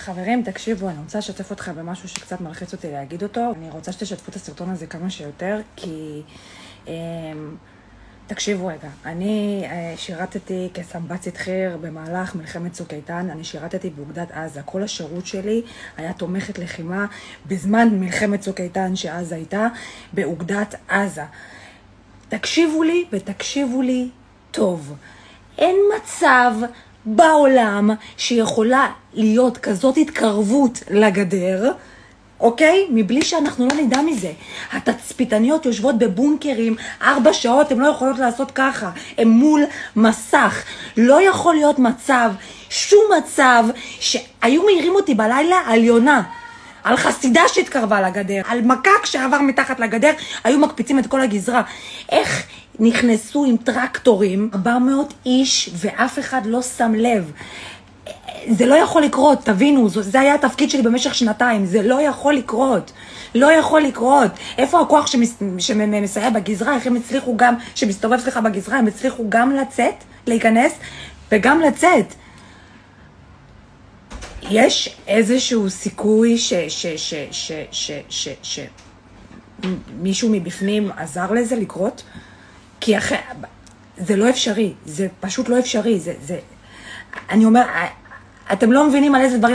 חברים, תקשיבו, אני רוצה לשתף אתכם במשהו שקצת מלחיץ אותי להגיד אותו. אני רוצה שתשתפו את הסרטון הזה כמה שיותר, כי תקשיבו רגע, אני שירתתי כסמב"צית חי"ר במהלך מלחמת צוק איתן, אני שירתתי באוגדת עזה. כל השירות שלי היה תומכת לחימה בזמן מלחמת צוק איתן שעזה הייתה באוגדת עזה. תקשיבו לי ותקשיבו לי טוב. אין מצב בעולם שיכולה להיות כזאת התקרבות לגדר, אוקיי? מבלי שאנחנו לא נדע מזה. התצפיתניות יושבות בבונקרים 4 שעות, הן לא יכולות לעשות ככה. הן מול מסך. לא יכול להיות מצב, שום מצב, שהיו מעירים אותי בלילה על יונה. על חסידה שהתקרבה לגדר, על מקק שעבר מתחת לגדר, היו מקפיצים את כל הגזרה. איך נכנסו עם טרקטורים 400 איש ואף אחד לא שם לב? זה לא יכול לקרות, תבינו, זה היה התפקיד שלי במשך 2 זה לא יכול לקרות. לא יכול לקרות. איפה הכוח שמסייע בגזרה? איך הם הצליחו גם, שמסתובב סליחה בגזרה, הם הצליחו גם לצאת, להיכנס וגם לצאת. יש איזשהו סיכוי מישהו מבפנים עזר לזה לקרות? כי זה לא אפשרי, זה פשוט לא אפשרי. אני אומר, אתם לא מבינים על איזה דברים